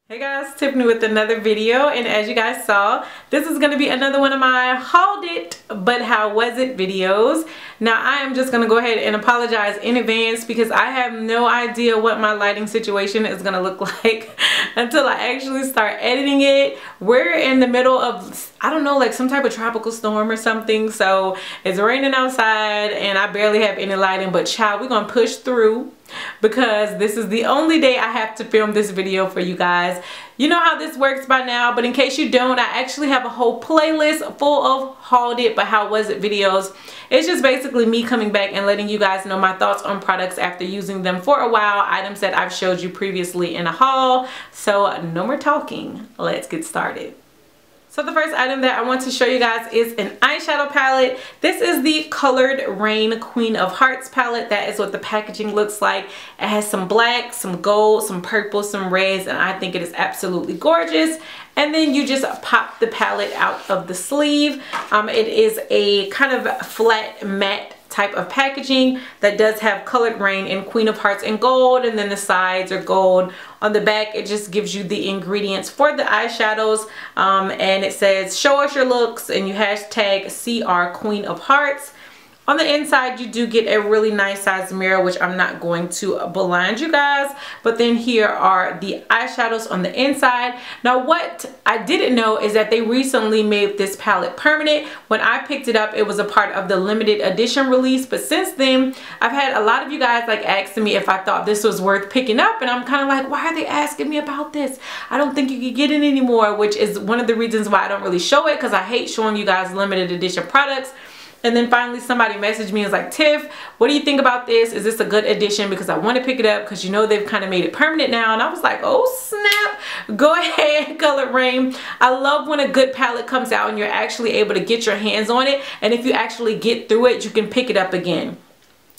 Hey guys, Tiffany with another video, and as you guys saw, this is going to be another one of my hauled it but how was it videos. Now I am just going to go ahead and apologize in advance because I have no idea what my lighting situation is going to look like until I actually start editing it. We're in the middle of, I don't know, like some type of tropical storm or something, so it's raining outside and I barely have any lighting, but child, we're going to push through because this is the only day I have to film this video for you guys. You know how this works by now, but in case you don't, I actually have a whole playlist full of hauled it but how was it videos. It's just basically me coming back and letting you guys know my thoughts on products after using them for a while, items that I've showed you previously in a haul. So no more talking, let's get started. So the first item that I want to show you guys is an eyeshadow palette. This is the colored Raine Queen of Hearts palette. That is what the packaging looks like. It has some black, some gold, some purple, some reds, and I think it is absolutely gorgeous. And then you just pop the palette out of the sleeve. It is a kind of flat matte type of packaging that does have colored Raine in Queen of Hearts in gold, and then the sides are gold. On the back it just gives you the ingredients for the eyeshadows, and it says show us your looks, and you hashtag CR Queen of Hearts. On the inside you do get a really nice size mirror, which I'm not going to blind you guys, but then here are the eyeshadows on the inside. Now what I didn't know is that they recently made this palette permanent. When I picked it up, it was a part of the limited edition release, but since then I've had a lot of you guys like asking me if I thought this was worth picking up, and I'm kind of like, why are they asking me about this? I don't think you can get it anymore, which is one of the reasons why I don't really show it, because I hate showing you guys limited edition products. And then finally somebody messaged me and was like, Tiff, what do you think about this? Is this a good addition? Because I want to pick it up because you know they've kind of made it permanent now. And I was like, oh snap, go ahead, Colored Raine. I love when a good palette comes out and you're actually able to get your hands on it. And if you actually get through it, you can pick it up again.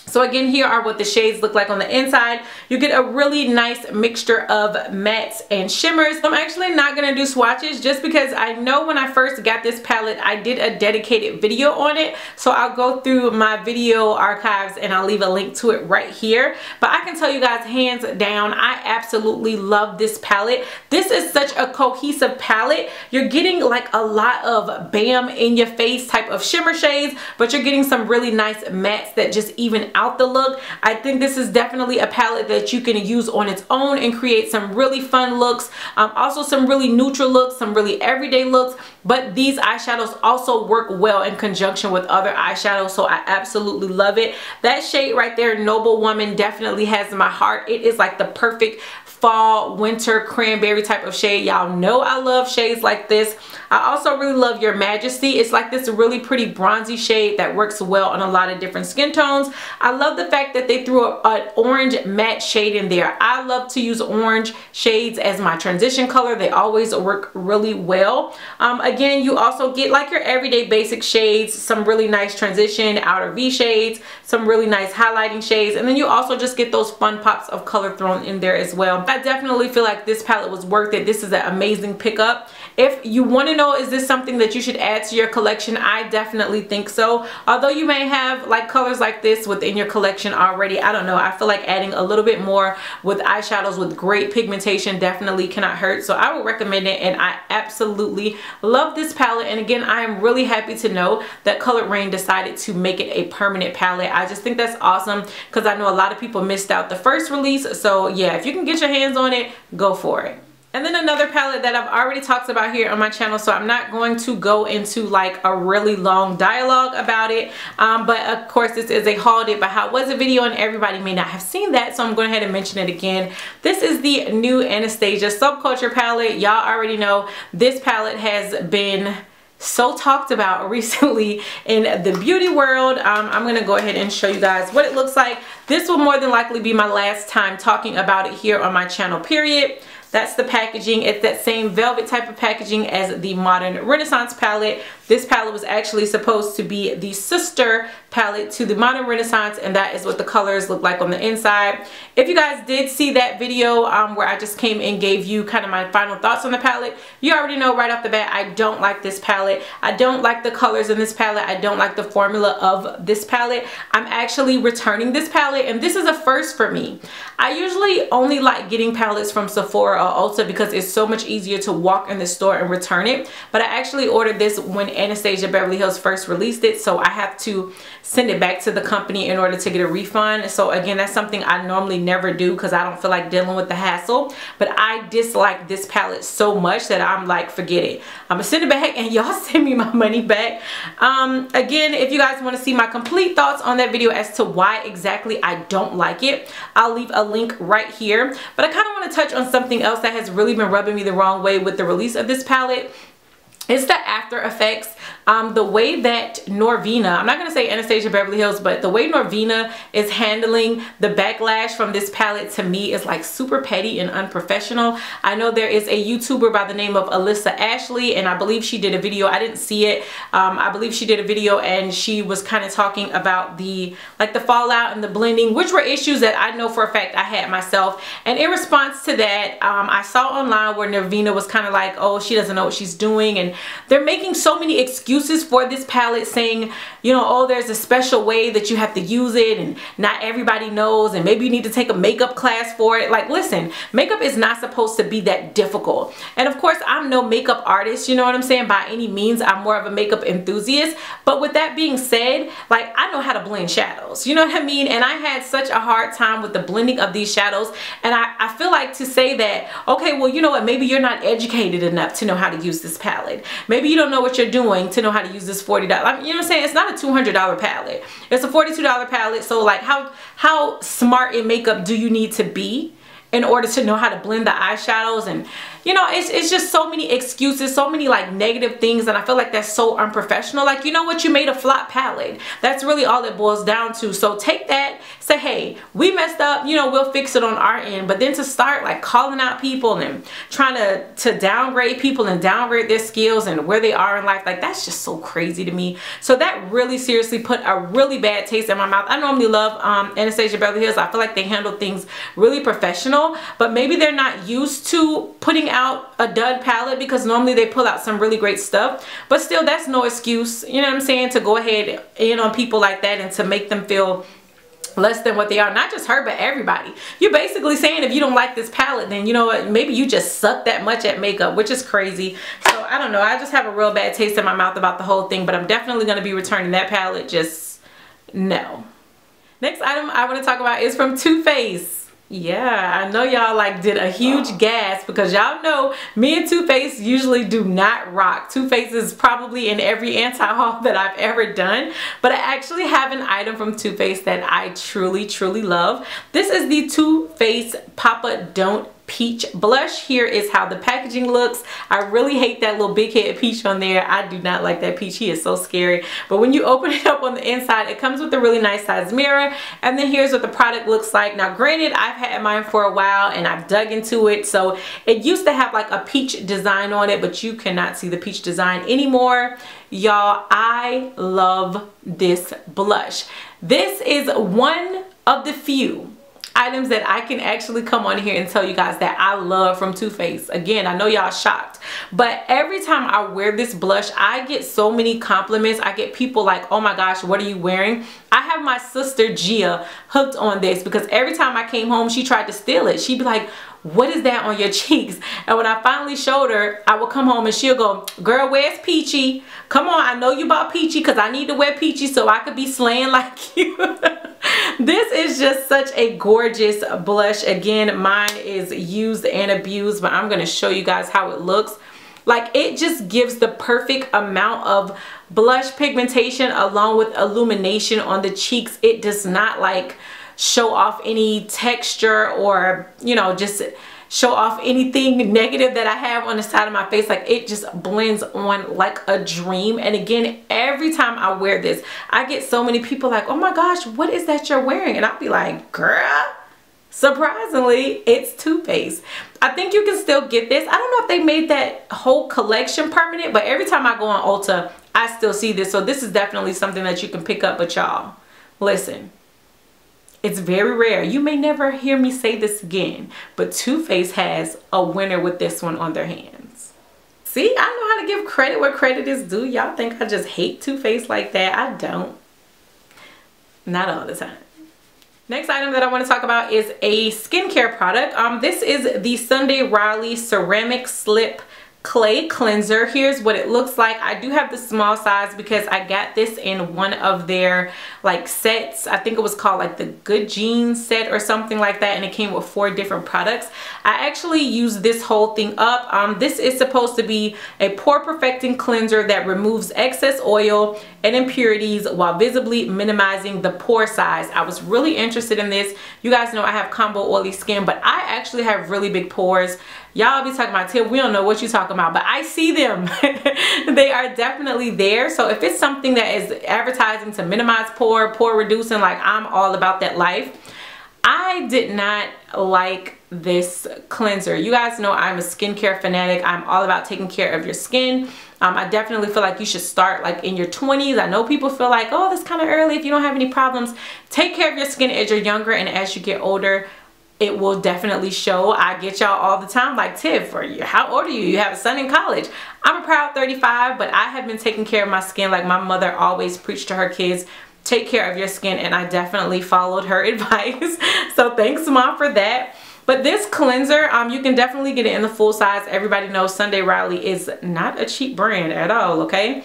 So again, here are what the shades look like on the inside. You get a really nice mixture of mattes and shimmers. I'm actually not going to do swatches just because I know when I first got this palette, I did a dedicated video on it. So I'll go through my video archives and I'll leave a link to it right here. But I can tell you guys hands down, I absolutely love this palette. This is such a cohesive palette. You're getting like a lot of bam in your face type of shimmer shades, but you're getting some really nice mattes that just even out the look. I think this is definitely a palette that you can use on its own and create some really fun looks, also some really neutral looks, some really everyday looks, but these eyeshadows also work well in conjunction with other eyeshadows, so I absolutely love it. That shade right there, Noble Woman, definitely has my heart. It is like the perfect fall, winter, cranberry type of shade. Y'all know I love shades like this. I also really love Your Majesty. It's like this really pretty bronzy shade that works well on a lot of different skin tones. I love the fact that they threw an orange matte shade in there. I love to use orange shades as my transition color. They always work really well. Again, you also get like your everyday basic shades, some really nice transition outer V shades, some really nice highlighting shades, and then you also just get those fun pops of color thrown in there as well. I definitely feel like this palette was worth it. This is an amazing pickup. If you want to know, is this something that you should add to your collection? I definitely think so. Although you may have like colors like this within your collection already, I don't know. I feel like adding a little bit more with eyeshadows with great pigmentation definitely cannot hurt. So I would recommend it, and I absolutely love this palette. And again, I am really happy to know that Colored Raine decided to make it a permanent palette. I just think that's awesome because I know a lot of people missed out the first release. So yeah, if you can get your hands on it, go for it. And then another palette that I've already talked about here on my channel, so I'm not going to go into like a really long dialogue about it, but of course this is a hauled it but how was it video, and everybody may not have seen that, so I'm going ahead and mention it again. This is the new Anastasia Subculture palette. Y'all already know this palette has been so talked about recently in the beauty world. I'm going to go ahead and show you guys what it looks like. This will more than likely be my last time talking about it here on my channel, period. That's the packaging. It's that same velvet type of packaging as the Modern Renaissance palette. This palette was actually supposed to be the sister palette to the Modern Renaissance, and that is what the colors look like on the inside. If you guys did see that video where I just came and gave you kind of my final thoughts on the palette, you already know right off the bat I don't like this palette. I don't like the colors in this palette. I don't like the formula of this palette. I'm actually returning this palette, and this is a first for me. I usually only like getting palettes from Sephora or Ulta because it's so much easier to walk in the store and return it, but I actually ordered this when Anastasia Beverly Hills first released it, so I have to send it back to the company in order to get a refund. So again, that's something I normally never do because I don't feel like dealing with the hassle, but I dislike this palette so much that I'm like, forget it, I'm gonna send it back and y'all send me my money back. Again, if you guys want to see my complete thoughts on that video as to why exactly I don't like it, I'll leave a link right here. But I kind of want to touch on something else that has really been rubbing me the wrong way with the release of this palette. It's the after effects. The way that Norvina, I'm not going to say Anastasia Beverly Hills, but the way Norvina is handling the backlash from this palette to me is like super petty and unprofessional. I know there is a YouTuber by the name of Alyssa Ashley, and I believe she did a video. I didn't see it. I believe she did a video and she was kind of talking about the fallout and the blending, which were issues that I know for a fact I had myself. And in response to that, I saw online where Norvina was kind of like, oh, she doesn't know what she's doing, and they're making so many excuses for this palette, saying, you know, oh, there's a special way that you have to use it and not everybody knows, and maybe you need to take a makeup class for it. Like, listen, makeup is not supposed to be that difficult. And of course, I'm no makeup artist, you know what I'm saying, by any means. I'm more of a makeup enthusiast. But with that being said, like, I know how to blend shadows, you know what I mean? And I had such a hard time with the blending of these shadows, and I feel like to say that, okay, well, you know what, maybe you're not educated enough to know how to use this palette. Maybe you don't know what you're doing to know how to use this $40. I mean, you know what I'm saying? It's not a $200 palette. It's a $42 palette. So like, how smart in makeup do you need to be in order to know how to blend the eyeshadows? And you know, it's just so many excuses, so many like negative things, and I feel like that's so unprofessional. Like, you know what, you made a flop palette. That's really all it boils down to. So take that, say, hey, we messed up, you know, we'll fix it on our end. But then to start like calling out people and trying to downgrade people and downgrade their skills and where they are in life, like, that's just so crazy to me. So that really seriously put a really bad taste in my mouth. I normally love Anastasia Beverly Hills. I feel like they handle things really professional, but maybe they're not used to putting out a dud palette, because normally they pull out some really great stuff. But still, that's no excuse, you know what I'm saying, to go ahead in on people like that and to make them feel less than what they are. Not just her, but everybody. You're basically saying if you don't like this palette, then you know what, maybe you just suck that much at makeup, which is crazy. So I don't know, I just have a real bad taste in my mouth about the whole thing, but I'm definitely going to be returning that palette. Just no. Next item I want to talk about is from Too Faced. Yeah, I know y'all like did a huge gasp, because y'all know me and Too Faced usually do not rock. Too Faced is probably in every anti-haul that I've ever done, but I actually have an item from Too Faced that I truly love. This is the Too Faced Papa Don't Peach blush. Here is how the packaging looks. I really hate that little big head peach on there. I do not like that peach. He is so scary. But when you open it up on the inside, it comes with a really nice size mirror, and then here's what the product looks like. Now granted, I've had mine for a while and I've dug into it, so it used to have like a peach design on it, but you cannot see the peach design anymore. Y'all, I love this blush. This is one of the few items that I can actually come on here and tell you guys that I love from Too Faced. Again, I know y'all shocked, but every time I wear this blush, I get so many compliments. I get people like, oh my gosh, what are you wearing? I have my sister Gia hooked on this, because every time I came home, she tried to steal it. She'd be like, what is that on your cheeks? And when I finally showed her, I would come home and she'll go, girl, where's Peachy? Come on, I know you bought Peachy, because I need to wear Peachy so I could be slaying like you. This is just such a gorgeous blush. Again, mine is used and abused, but I'm going to show you guys how it looks. Like, it just gives the perfect amount of blush pigmentation along with illumination on the cheeks. It does not like show off any texture or, you know, just show off anything negative that I have on the side of my face. Like, it just blends on like a dream. And again, every time I wear this, I get so many people like, oh my gosh, what is that you're wearing? And I'll be like, girl, surprisingly, it's Too Faced. I think you can still get this. I don't know if they made that whole collection permanent, but every time I go on Ulta, I still see this. So this is definitely something that you can pick up. But y'all, listen, it's very rare. You may never hear me say this again, but Too Faced has a winner with this one on their hands. See, I know how to give credit where credit is due. Y'all think I just hate Too Faced like that? I don't. Not all the time. Next item that I want to talk about is a skincare product. This is the Sunday Riley Ceramic Slip Clay Cleanser. Here's what it looks like. I do have the small size because I got this in one of their like sets. I think it was called like the Good Jeans set or something like that, and it came with 4 different products. I actually used this whole thing up. This is supposed to be a pore perfecting cleanser that removes excess oil and impurities while visibly minimizing the pore size. I was really interested in this. You guys know I have combo oily skin, but I actually have really big pores. Y'all be talking about, Tiff, we don't know what you're talking about, but I see them. They are definitely there. So if it's something that is advertising to minimize pore reducing, like I'm all about that life. I did not like this cleanser. You guys know I'm a skincare fanatic. I'm all about taking care of your skin. I definitely feel like you should start like in your 20s. I know people feel like, oh, that's kind of early if you don't have any problems. Take care of your skin as you're younger, and as you get older, it will definitely show. I get y'all all the time like, Tiff, how old are you? You have a son in college. I'm a proud 35, but I have been taking care of my skin like my mother always preached to her kids. Take care of your skin, and I definitely followed her advice. So thanks, Mom, for that. But this cleanser, you can definitely get it in the full size. Everybody knows Sunday Riley is not a cheap brand at all, okay?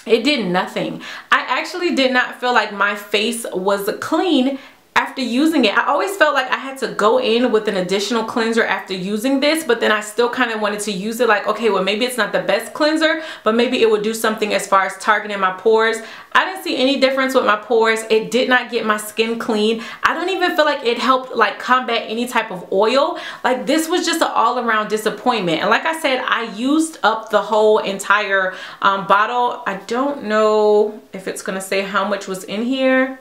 It did nothing. I actually did not feel like my face was clean after using it. I always felt like I had to go in with an additional cleanser after using this, but then I still kind of wanted to use it like, okay, well, maybe it's not the best cleanser, but maybe it would do something as far as targeting my pores. I didn't see any difference with my pores. It did not get my skin clean. I don't even feel like it helped like combat any type of oil. Like this was just an all-around disappointment. And like I said, I used up the whole entire bottle. I don't know if it's gonna say how much was in here.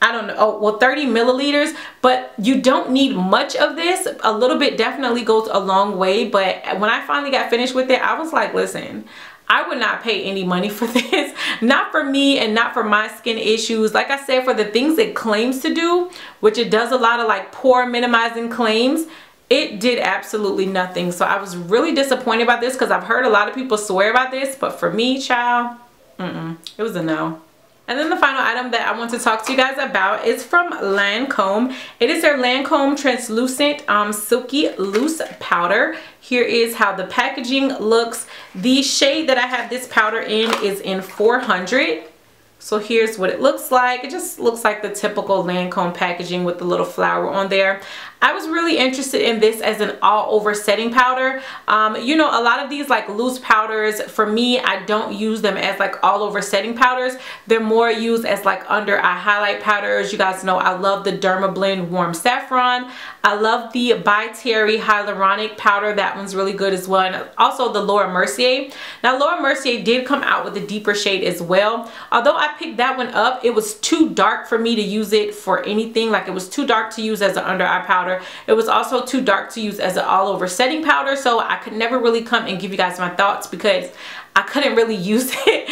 I don't know. Oh, well, 30 milliliters, but you don't need much of this. A little bit definitely goes a long way. But when I finally got finished with it, I was like, listen, I would not pay any money for this. Not for me and not for my skin issues. Like I said, for the things it claims to do, which it does a lot of like pore minimizing claims, it did absolutely nothing. So I was really disappointed about this because I've heard a lot of people swear about this, but for me, child, it was a no. And then the final item that I want to talk to you guys about is from Lancome. It is their Lancome Translucent Silky Loose Powder. Here is how the packaging looks. The shade that I have this powder in is in 400. So here's what it looks like. It just looks like the typical Lancome packaging with the little flower on there. I was really interested in this as an all over setting powder. You know, a lot of these like loose powders, for me, I don't use them as like all over setting powders. They're more used as like under eye highlight powders. You guys know I love the DermaBlend Warm Saffron. I love the By Terry Hyaluronic powder. That one's really good as well. And also the Laura Mercier. Now Laura Mercier did come out with a deeper shade as well. Although I picked that one up, it was too dark for me to use it for anything. Like it was too dark to use as an under eye powder. It was also too dark to use as an all over setting powder. So I could never really come and give you guys my thoughts because I couldn't really use it.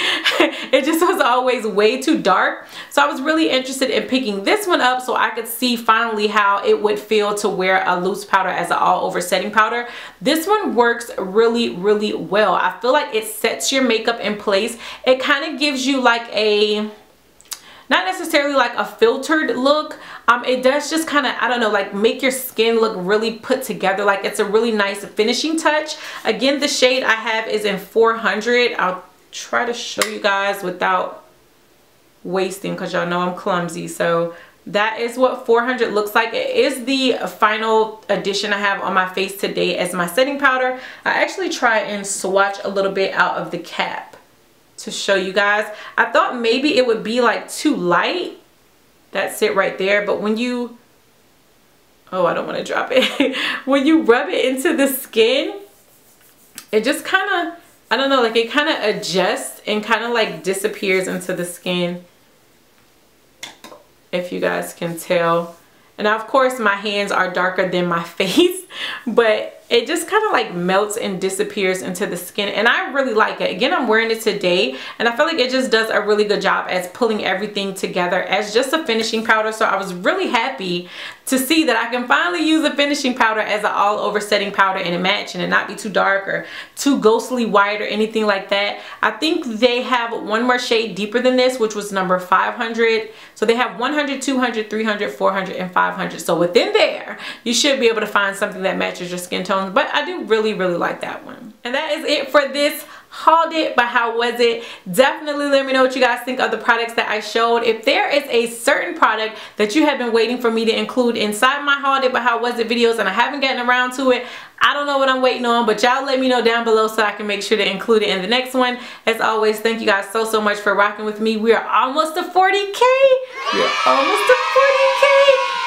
It just was always way too dark. So I was really interested in picking this one up so I could see finally how it would feel to wear a loose powder as an all over setting powder. This one works really, really well. I feel like it sets your makeup in place. It kind of gives you like a, not necessarily like a filtered look. It does just kind of, I don't know, like make your skin look really put together. Like it's a really nice finishing touch. Again, the shade I have is in 400. I'll try to show you guys without wasting because y'all know I'm clumsy. So that is what 400 looks like. It is the final addition I have on my face today as my setting powder. I actually try and swatch a little bit out of the cap to show you guys. I thought maybe it would be like too light. That's it right there. But when you, oh, I don't want to drop it. When you rub it into the skin, it just kind of, I don't know, like it kind of adjusts and kind of like disappears into the skin, if you guys can tell. And of course my hands are darker than my face, but it just kind of like melts and disappears into the skin, and I really like it. Again, I'm wearing it today and I feel like it just does a really good job as pulling everything together as just a finishing powder. So I was really happy to see that I can finally use a finishing powder as an all over setting powder and it match and it not be too dark or too ghostly white or anything like that. I think they have one more shade deeper than this, which was number 500. So they have 100, 200, 300, 400, and 500. So within there, you should be able to find something that matches your skin tone. But I do really like that one. And that is it for this hauled it, but how was it? Definitely let me know what you guys think of the products that I showed. If there is a certain product that you have been waiting for me to include inside my hauled it, but how was it videos and I haven't gotten around to it, I don't know what I'm waiting on, but y'all let me know down below so I can make sure to include it in the next one. As always, thank you guys so much for rocking with me. We are almost to 40K. We're almost to 40K.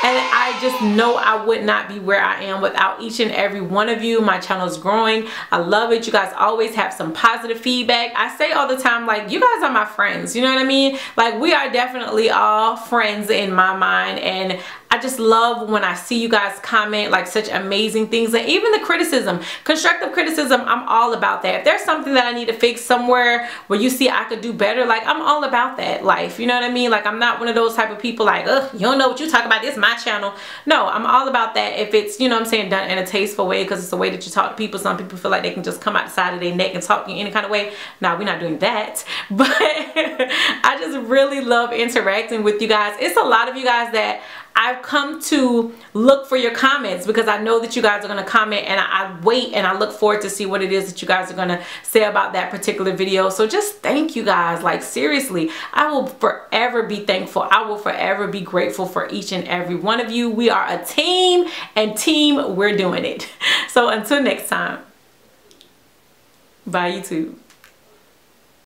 And I just know I would not be where I am without each and every one of you. My channel is growing. I love it. You guys always have some positive feedback. I say all the time, like, you guys are my friends. You know what I mean? Like, we are definitely all friends in my mind. And I just love when I see you guys comment like such amazing things, and even the criticism, constructive criticism. I'm all about that. If there's something that I need to fix somewhere where you see I could do better, like, I'm all about that life. You know what I mean? Like, I'm not one of those type of people like, ugh, you don't know what you talk about, this is my channel. No, I'm all about that if it's, you know what I'm saying, done in a tasteful way, because it's the way that you talk to people. Some people feel like they can just come out the side of their neck and talk in any kind of way. No, we're not doing that. But I just really love interacting with you guys. It's a lot of you guys that I've come to look for your comments because I know that you guys are going to comment, and I wait and I look forward to see what it is that you guys are going to say about that particular video. So just thank you guys. Like, seriously, I will forever be thankful. I will forever be grateful for each and every one of you. We are a team, and team, we're doing it. So until next time, bye YouTube.